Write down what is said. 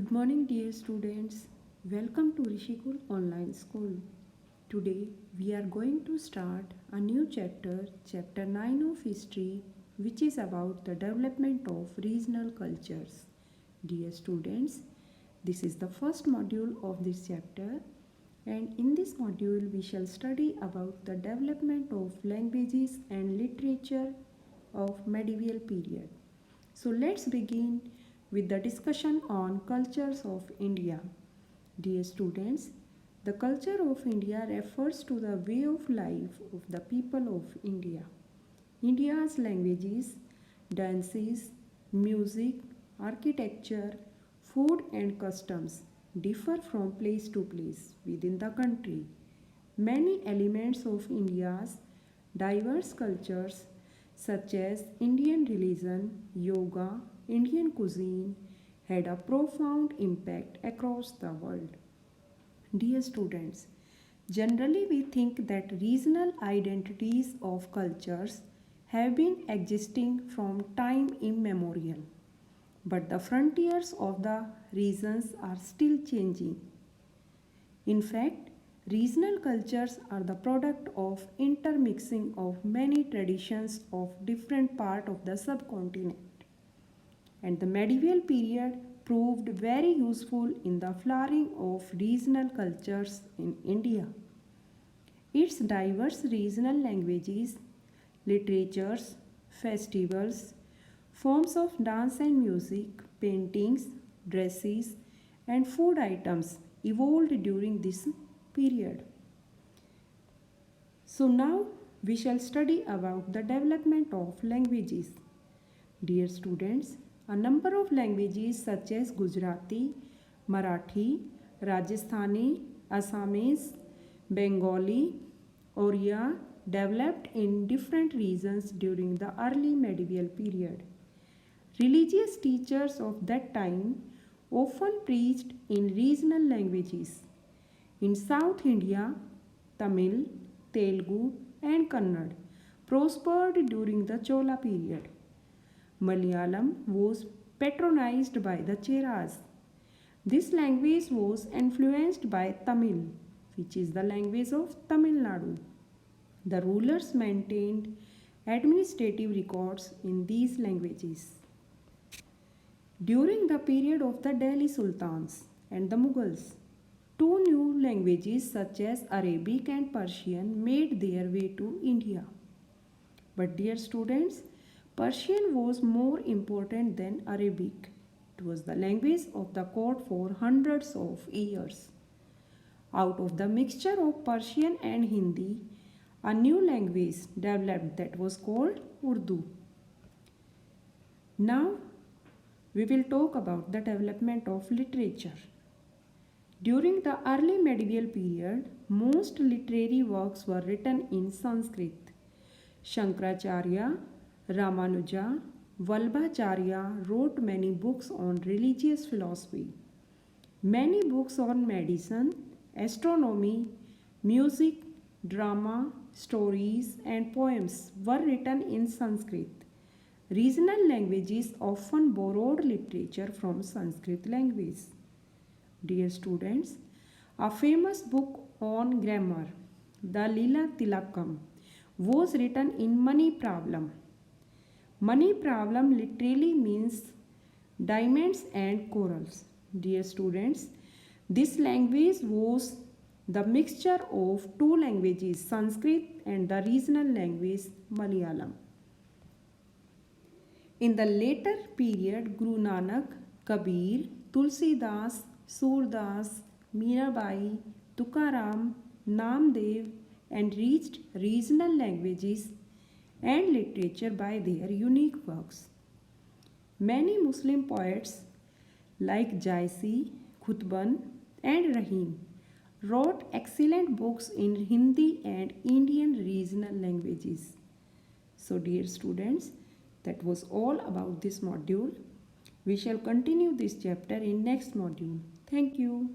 Good morning, dear students. Welcome to Rishikul Online School. Today we are going to start a new chapter, chapter 9 of history, which is about the development of regional cultures. Dear students, this is the first module of this chapter, and in this module we shall study about the development of languages and literature of medieval period. So let's begin with the discussion on cultures of India. Dear students, the culture of India refers to the way of life of the people of India. India's languages, dances, music, architecture, food and customs differ from place to place within the country. Many elements of India's diverse cultures such as Indian religion, yoga, Indian cuisine had a profound impact across the world. Dear students, generally we think that regional identities of cultures have been existing from time immemorial, but the frontiers of the regions are still changing. In fact, regional cultures are the product of intermixing of many traditions of different parts of the subcontinent. And the medieval period proved very useful in the flowering of regional cultures in India. Its diverse regional languages, literatures, festivals, forms of dance and music, paintings, dresses, and food items evolved during this period. So now we shall study about the development of languages. Dear students, a number of languages such as Gujarati, Marathi, Rajasthani, Assamese, Bengali, Oriya developed in different regions during the early medieval period. Religious teachers of that time often preached in regional languages. In South India, Tamil, Telugu, and Kannada prospered during the Chola period. Malayalam was patronized by the Cheras. This language was influenced by Tamil, which is the language of Tamil Nadu. The rulers maintained administrative records in these languages. During the period of the Delhi Sultans and the Mughals, two new languages such as Arabic and Persian made their way to India. But dear students, Persian was more important than Arabic. It was the language of the court for hundreds of years. Out of the mixture of Persian and Hindi, a new language developed that was called Urdu. Now, we will talk about the development of literature. During the early medieval period, most literary works were written in Sanskrit. Shankaracharya, Ramanuja, Vallabhacharya wrote many books on religious philosophy. Many books on medicine, astronomy, music, drama, stories, and poems were written in Sanskrit. Regional languages often borrowed literature from Sanskrit language. Dear students, a famous book on grammar, the Lila Tilakam, was written in Mani Problem. Mani Problem literally means diamonds and corals. Dear students, this language was the mixture of two languages, Sanskrit and the regional language Malayalam. In the later period, Guru Nanak, Kabir, Tulsidas, Surdas, Mirabai, Tukaram, Namdev, and reached regional languages and literature by their unique works. Many Muslim poets like Jaisi, Khutban, and Rahim wrote excellent books in Hindi and Indian regional languages. So dear students, that was all about this module. We shall continue this chapter in next module. Thank you.